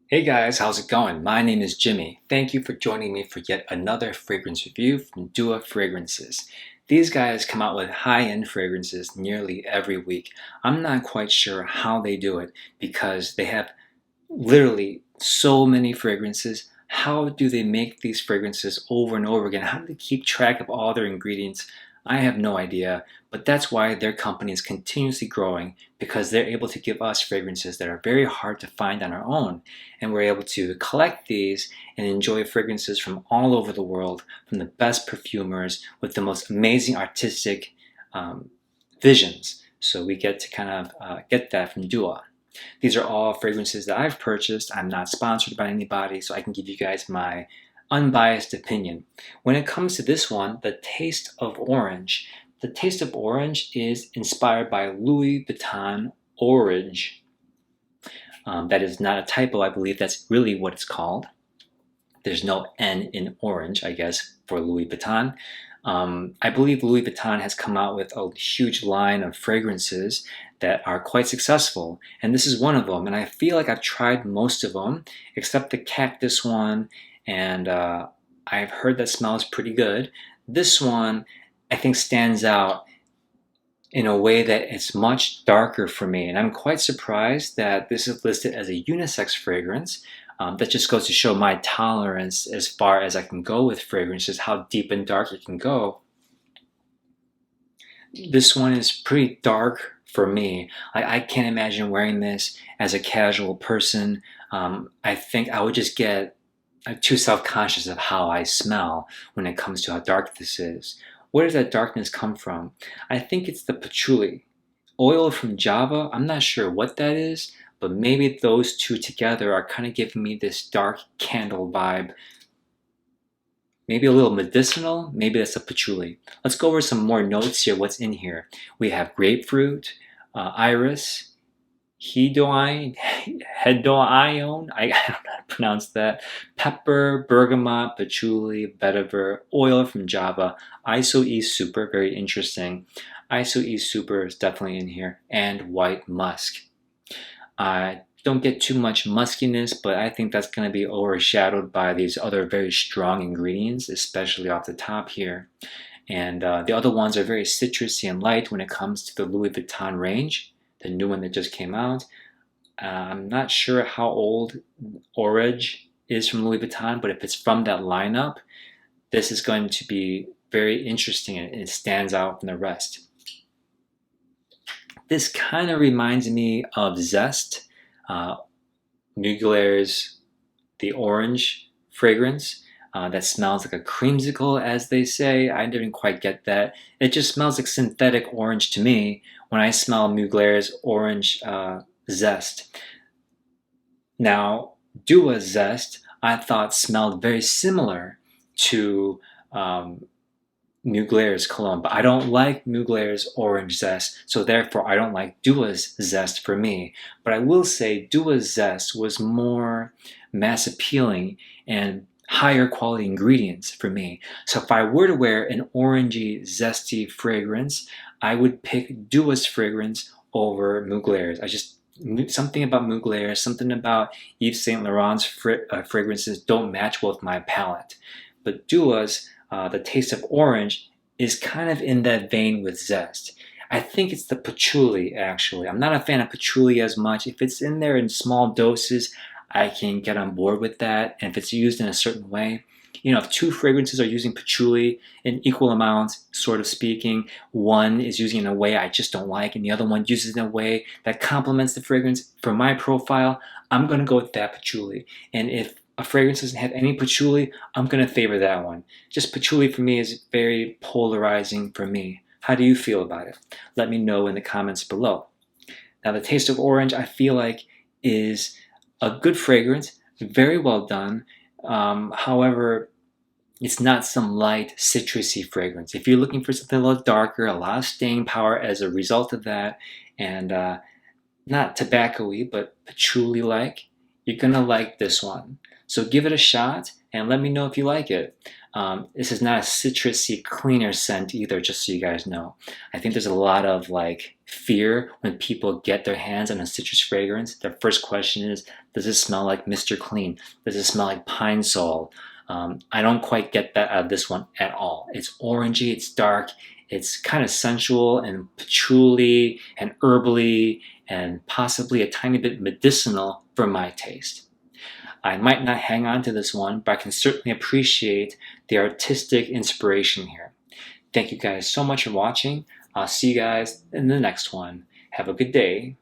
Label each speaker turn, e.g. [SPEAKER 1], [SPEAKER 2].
[SPEAKER 1] Hey guys, how's it going? My name is Jimmy. Thank you for joining me for yet another fragrance review from Dua Fragrances. These guys come out with high-end fragrances nearly every week. I'm not quite sure how they do it because they have literally so many fragrances. How do they make these fragrances over and over again? How do they keep track of all their ingredients? I have no idea, but that's why their company is continuously growing because they're able to give us fragrances that are very hard to find on our own. And we're able to collect these and enjoy fragrances from all over the world, from the best perfumers with the most amazing artistic visions. So we get to kind of get that from Dua. These are all fragrances that I've purchased. I'm not sponsored by anybody, so I can give you guys my unbiased opinion. When it comes to this one, the Taste of Orange. The Taste of Orange is inspired by Louis Vuitton Orange. That is not a typo. I believe that's really what it's called. There's no N in orange, I guess, for Louis Vuitton. I believe Louis Vuitton has come out with a huge line of fragrances that are quite successful, and this is one of them. And I feel like I've tried most of them, except the cactus one, and I've heard that smells pretty good. This one, I think, stands out in a way that it's much darker for me, and I'm quite surprised that this is listed as a unisex fragrance. That just goes to show my tolerance as far as I can go with fragrances, how deep and dark it can go. This one is pretty dark for me. I can't imagine wearing this as a casual person. I think I would just get too self-conscious of how I smell when it comes to how dark this is. Where does that darkness come from? I think it's the patchouli. Oil from Java, I'm not sure what that is, but maybe those two together are kind of giving me this dark candle vibe. Maybe a little medicinal, maybe that's a patchouli. Let's go over some more notes here, what's in here. We have grapefruit, iris, hedoine, hedoione, I don't know how to pronounce that, pepper, bergamot, patchouli, vetiver, oil from Java, ISO-E super, very interesting. ISO-E super is definitely in here, and white musk. Don't get too much muskiness, but I think that's going to be overshadowed by these other very strong ingredients, especially off the top here. And the other ones are very citrusy and light when it comes to the Louis Vuitton range, the new one that just came out. I'm not sure how old Orange is from Louis Vuitton, but if it's from that lineup, this is going to be very interesting and it stands out from the rest. This kind of reminds me of Zest, Mugler's the orange fragrance that smells like a creamsicle, as they say. I didn't quite get that. It just smells like synthetic orange to me when I smell Mugler's orange zest. Now, Dua Zest I thought smelled very similar to Mugler's cologne, but I don't like Mugler's orange zest, so therefore I don't like Dua's zest for me. But I will say Dua's zest was more mass appealing and higher quality ingredients for me. So if I were to wear an orangey, zesty fragrance, I would pick Dua's fragrance over Mugler's. Something about Mugler, something about Yves Saint Laurent's fragrances don't match well with my palate. But Dua's the Taste of Orange is kind of in that vein with Zest. I think it's the patchouli, actually. I'm not a fan of patchouli as much. If it's in there in small doses, I can get on board with that. And if it's used in a certain way, if two fragrances are using patchouli in equal amounts, sort of speaking, one is using it in a way I just don't like, and the other one uses it in a way that complements the fragrance for my profile, I'm going to go with that patchouli. And if a fragrance doesn't have any patchouli, I'm going to favor that one. Just patchouli for me is very polarizing for me. How do you feel about it? Let me know in the comments below. Now, the Taste of Orange, I feel like, is a good fragrance, very well done. However, it's not some light citrusy fragrance. If you're looking for something a little darker, a lot of staying power as a result of that, and not tobacco-y, but patchouli-like, you're gonna like this one. So give it a shot and let me know if you like it. This is not a citrusy, cleaner scent either, just so you guys know. I think there's a lot of like fear when people get their hands on a citrus fragrance. Their first question is, does it smell like Mr. Clean? Does it smell like Pine Sol? I don't quite get that out of this one at all. It's orangey, it's dark, it's kind of sensual and patchouli and herbally and possibly a tiny bit medicinal for my taste. I might not hang on to this one, but I can certainly appreciate the artistic inspiration here. Thank you guys so much for watching. I'll see you guys in the next one. Have a good day.